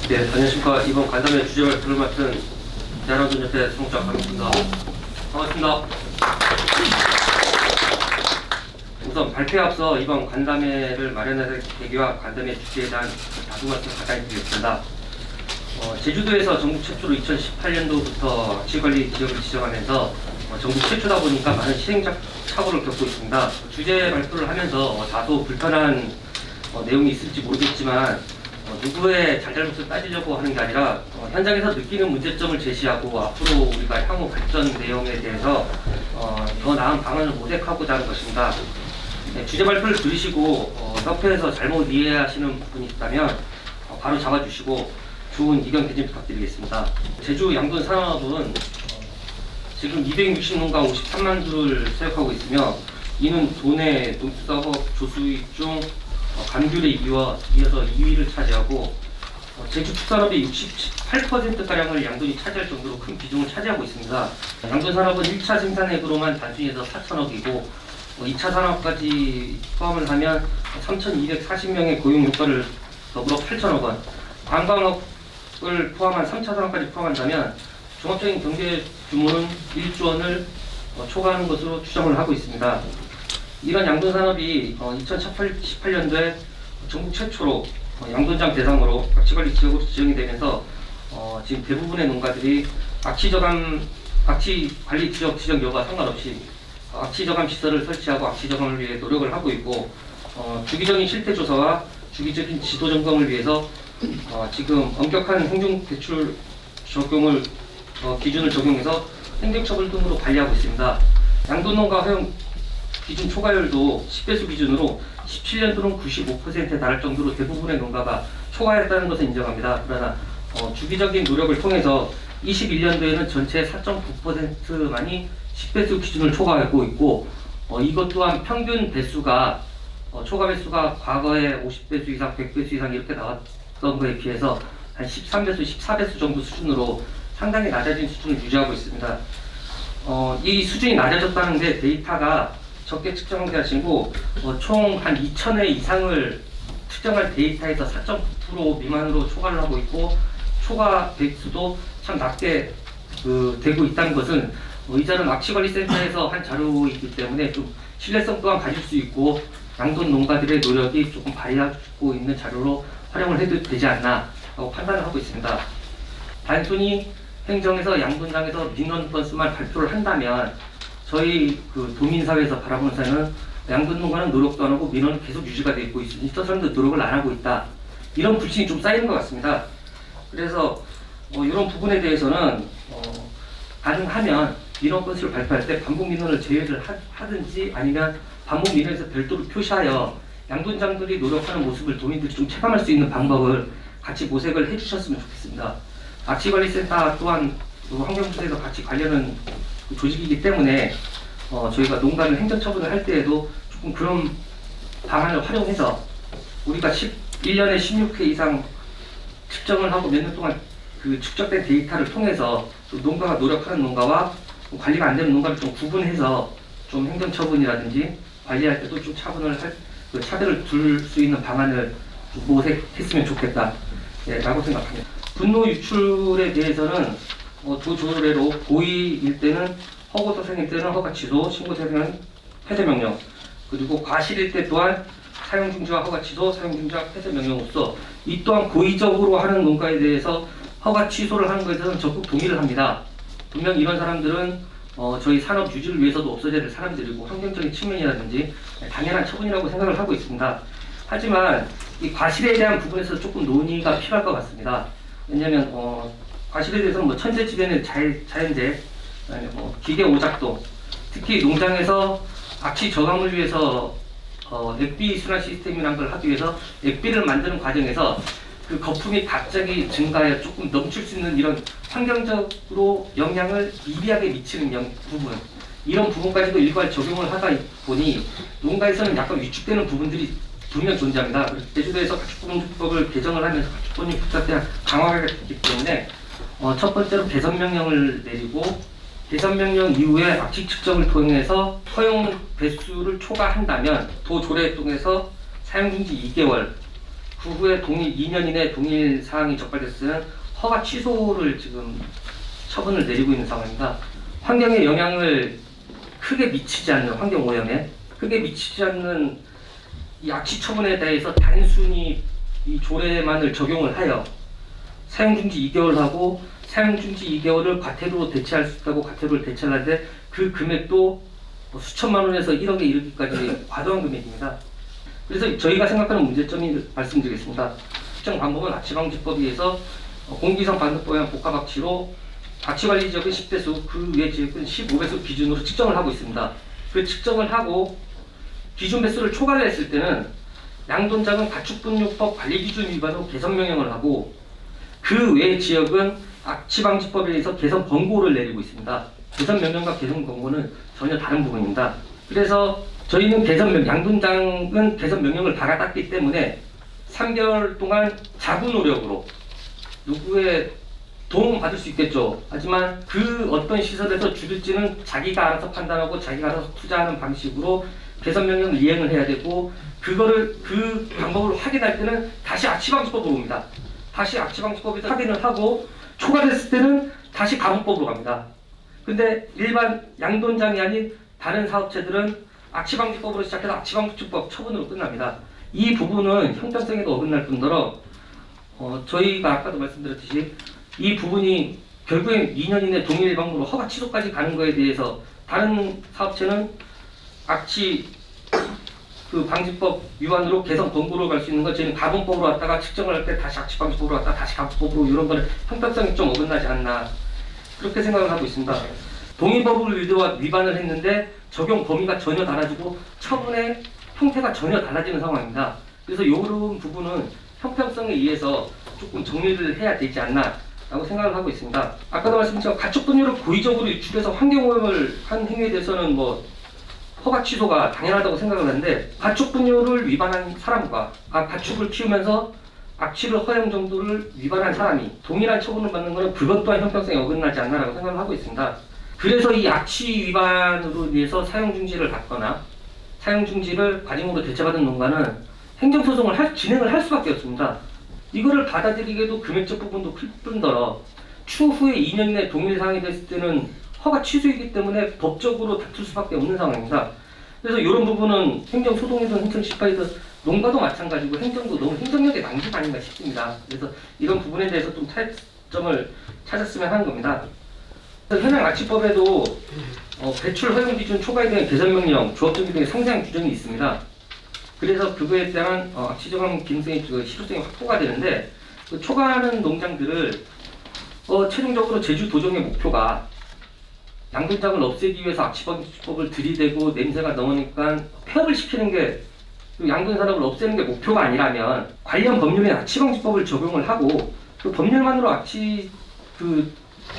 네, 안녕하십니까. 이번 간담회 주제 발표를 맡은 대한항공협회 송장 강입니다. 반갑습니다. 우선 발표에 앞서 이번 간담회를 마련하는 계기와 간담회 주제에 대한 다수 말씀 간단히 드리겠습니다. 제주도에서 전국 최초로 2018년도부터 악취관리 지역을 지정하면서 전국 최초다 보니까 많은 시행착오를 겪고 있습니다. 주제 발표를 하면서 다소 불편한 내용이 있을지 모르겠지만 누구의 잘잘못을 따지려고 하는 게 아니라 현장에서 느끼는 문제점을 제시하고 앞으로 우리가 향후 발전 내용에 대해서 더 나은 방안을 모색하고자 하는 것입니다. 네, 주제 발표를 들으시고 협회에서 잘못 이해하시는 부분이 있다면 바로 잡아주시고 좋은 의견 개진 부탁드리겠습니다. 제주 양돈 산업은 지금 260농가 53만 주를 사육하고 있으며 이는 도내 농수사업 조수익 중 감귤에 이어서 2위를 차지하고 제주 축산업의 68%가량을 양돈이 차지할 정도로 큰 비중을 차지하고 있습니다. 양돈 산업은 1차 생산액으로만 단순히 해서 4천억이고 2차 산업까지 포함을 하면 3,240명의 고용 효과를 더불어 8천억 원, 관광업을 포함한 3차 산업까지 포함한다면 종합적인 경제 규모는 1조 원을 초과하는 것으로 추정을 하고 있습니다. 이런 양돈 산업이 2018년도에 전국 최초로 양돈장 대상으로 악취관리 지역으로 지정이 되면서 지금 대부분의 농가들이 악취관리 지역 지정 여부와 상관없이 악취저감 시설을 설치하고 악취저감을 위해 노력을 하고 있고 주기적인 실태조사와 주기적인 지도 점검을 위해서 지금 엄격한 행정대출 적용을 기준을 적용해서 행정처벌 등으로 관리하고 있습니다. 양돈농가 허용 기준 초과율도 10배수 기준으로 17년도는 95%에 달할 정도로 대부분의 농가가 초과했다는 것을 인정합니다. 그러나 주기적인 노력을 통해서 21년도에는 전체 4.9%만이 10배수 기준을 초과하고 있고 이것 또한 평균 배수가 초과 배수가 과거에 50배수 이상, 100배수 이상 이렇게 나왔던 것에 비해서 한 13배수, 14배수 정도 수준으로 상당히 낮아진 수준을 유지하고 있습니다. 이 수준이 낮아졌다는 게 데이터가 적게 측정한 게 아니고 총 한 2,000회 이상을 측정할 데이터에서 4.9% 미만으로 초과를 하고 있고 초과 배수도 참 낮게 되고 있다는 것은 이 자료는 악취관리센터에서 한 자료이기 때문에 좀 신뢰성 또한 가질 수 있고 양돈 농가들의 노력이 조금 발휘하고 있는 자료로 활용을 해도 되지 않나 라고 판단을 하고 있습니다. 단순히 행정에서 양돈장에서 민원 건수만 발표를 한다면 저희 도민사회에서 바라보는 사회는 양돈 농가는 노력도 안 하고 민원은 계속 유지가 되어 있고 이 사람들 노력을 안 하고 있다. 이런 불신이 좀 쌓이는 것 같습니다. 그래서 이런 부분에 대해서는 가능하면 민원 건수를 발표할 때 반복 민원을 제외를 하든지 아니면 반복 민원에서 별도로 표시하여 양돈장들이 노력하는 모습을 도민들이 좀 체감할 수 있는 방법을 같이 모색을 해주셨으면 좋겠습니다. 악취관리센터 또한 환경부에서 같이 관련한 조직이기 때문에 저희가 농가를 행정처분을 할 때에도 조금 그런 방안을 활용해서 우리가 1년에 16회 이상 측정을 하고 몇 년 동안 그 축적된 데이터를 통해서 농가가 노력하는 농가와 관리가 안 되는 농가를 좀 구분해서 좀 행정처분이라든지 관리할 때도 좀 차별을 둘 수 있는 방안을 좀 모색했으면 좋겠다 라고 생각합니다. 분노 유출에 대해서는 두 조례로 고의일 때는 허구 도생일 때는 허가 취소, 신고 대상은 폐쇄 명령, 그리고 과실일 때 또한 사용 중지와 허가 취소, 사용 중지와 폐쇄 명령으로서 이 또한 고의적으로 하는 농가에 대해서 허가 취소를 하는 것에 대해서는 적극 동의를 합니다. 분명 이런 사람들은 저희 산업 유지를 위해서도 없어져야 될 사람들이고 환경적인 측면이라든지 당연한 처분이라고 생각을 하고 있습니다. 하지만 이 과실에 대한 부분에서 조금 논의가 필요할 것 같습니다. 왜냐하면 과실에 대해서는 천재지변의 자연재, 기계 오작동, 특히 농장에서 악취 저감을 위해서 액비 순환 시스템이라는 걸 하기 위해서 액비를 만드는 과정에서 그 거품이 갑자기 증가해 조금 넘칠 수 있는 이런 환경적으로 영향을 미비하게 미치는 부분, 이런 부분까지도 일괄 적용을 하다 보니 농가에서는 약간 위축되는 부분들이 분명 존재합니다. 제주도에서 가축보건법을 개정을 하면서 가축보건 국사대 강화가 됐기 때문에 첫 번째로 개선명령을 내리고 개선명령 이후에 악취 측정을 통해서 허용 배수를 초과한다면 도조례에 통해서 사용중지 2개월 그 후에 2년 이내 동일 사항이 적발됐을 때는 허가 취소를 지금 처분을 내리고 있는 상황입니다. 환경에 영향을 크게 미치지 않는, 환경 오염에 크게 미치지 않는 이 악취 처분에 대해서 단순히 이 조례만을 적용을 하여 사용중지 2개월 하고 사용중지 2개월을 과태료로 대체할 수 있다고 과태료를 대체하는데 그 금액도 뭐 수천만 원에서 1억에 이르기까지 과도한 금액입니다. 그래서 저희가 생각하는 문제점이 말씀드리겠습니다. 특정 방법은 악취방지법에 의해서 공기이상 반응법에 의한 복합악취로 악취관리 지역은 10배수, 그 외 지역은 15배수 기준으로 측정을 하고 있습니다. 그 측정을 하고 기준 배수를 초과를 했을 때는 양돈장은 가축분뇨법 관리기준 위반으로 개선 명령을 하고 그 외 지역은 악취방지법에 의해서 개선 권고를 내리고 있습니다. 개선 명령과 개선 권고는 전혀 다른 부분입니다. 그래서 저희는 양돈장은 개선 명령을 받아땄기 때문에 3개월 동안 자구 노력으로 누구의 도움 받을 수 있겠죠. 하지만 그 어떤 시설에서 줄일지는 자기가 알아서 판단하고 자기가 알아서 투자하는 방식으로 개선 명령을 이행을 해야 되고 그거를 그 방법을 확인할 때는 다시 악취방지법으로 옵니다. 다시 악취방지법에서 확인을 하고 초과됐을 때는 다시 가공법으로 갑니다. 근데 일반 양돈장이 아닌 다른 사업체들은 악취방지법으로 시작해서 악취방지법 처분으로 끝납니다. 이 부분은 형평성에도 어긋날 뿐더러 저희가 아까도 말씀드렸듯이 이 부분이 결국엔 2년 이내 동일 방법으로 허가 취소까지 가는 거에 대해서 다른 사업체는 악취 방지법 위반으로 개선 권고로 갈 수 있는 거 저희는 가공법으로 왔다가 측정을 할 때 다시 악취방지법으로 왔다가 다시 가공법으로 이런 거는 형평성이 좀 어긋나지 않나 그렇게 생각을 하고 있습니다. 동의법을 위반을 했는데 적용 범위가 전혀 달라지고 처분의 형태가 전혀 달라지는 상황입니다. 그래서 이런 부분은 형평성에 의해서 조금 정리를 해야 되지 않나 라고 생각을 하고 있습니다. 아까도 말씀드린 가축분뇨를 고의적으로 유출해서 환경오염을 한 행위에 대해서는 뭐 허가 취소가 당연하다고 생각을 하는데 가축분뇨를 위반한 사람과 가축을 키우면서 악취를 허용 정도를 위반한 사람이 동일한 처분을 받는 것은 그것 또한 형평성에 어긋나지 않나라고 생각을 하고 있습니다. 그래서 이 악취 위반으로 인해서 사용중지를 받거나 사용중지를 과징으로 대체받은 농가는 행정소송을 진행을 할 수밖에 없습니다. 이거를 받아들이기에도 금액적 부분도 클 뿐더러 추후에 2년 이내 동일 사항이 됐을 때는 허가 취소이기 때문에 법적으로 다툴 수밖에 없는 상황입니다. 그래서 이런 부분은 행정소송이든 행정심판이든 농가도 마찬가지고 행정도 너무 행정력의 낭비가 아닌가 싶습니다. 그래서 이런 부분에 대해서 좀 타협점을 찾았으면 하는 겁니다. 현행 악취법에도 배출 허용 기준 초과에 대한 개선 명령, 조합정비 등의 상세한 규정이 있습니다. 그래서 그거에 대한 악취저감 기능성의 실효성이 확보가 되는데 그 초과하는 농장들을 최종적으로 제주 도정의 목표가 양돈장을 없애기 위해서 악취방지법을 들이대고 냄새가 나오니까 폐업을 시키는 게 양돈 산업을 없애는 게 목표가 아니라면 관련 법률에 악취방지법을 적용을 하고 그 법률만으로 악취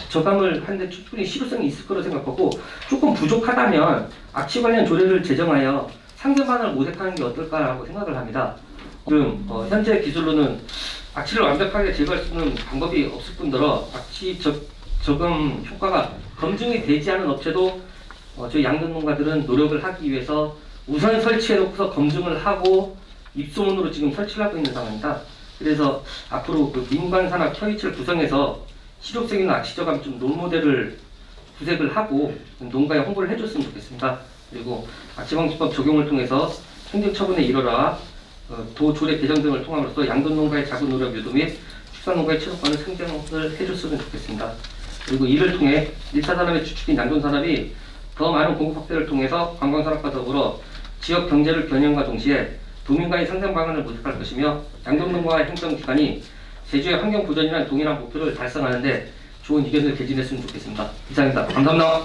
저감을 하는데 충분히 실효성이 있을 거라고 생각하고 조금 부족하다면 악취 관련 조례를 제정하여 상세반을 모색하는 게 어떨까라고 생각을 합니다. 지금 현재 기술로는 악취를 완벽하게 제거할 수 있는 방법이 없을 뿐더러 악취 저감 효과가 검증이 되지 않은 업체도 저희 양돈 농가들은 노력을 하기 위해서 우선 설치해놓고서 검증을 하고 입소문으로 지금 설치를 하고 있는 상황입니다. 그래서 앞으로 그 민관산업 협의체를 구성해서 실효성 있는 악취 저감 좀 롤모델을 구색을 하고 농가에 홍보를 해줬으면 좋겠습니다. 그리고 악취방지법 적용을 통해서 행정처분에 이르러 도조례 개정 등을 통함으로써 양돈 농가의 자구 노력 유도 및 축산농가의 최소한을 상정을 해줬으면 좋겠습니다. 그리고 이를 통해 1차 산업의 주축인 양돈 산업이 더 많은 공급 확대를 통해서 관광산업과 더불어 지역 경제를 겨냥과 동시에 도민과의 상생 방안을 모색할 것이며 양돈 농가와 행정기관이 제주의 환경 보전이란 동일한 목표를 달성하는데 좋은 의견을 개진했으면 좋겠습니다. 이상입니다. 감사합니다.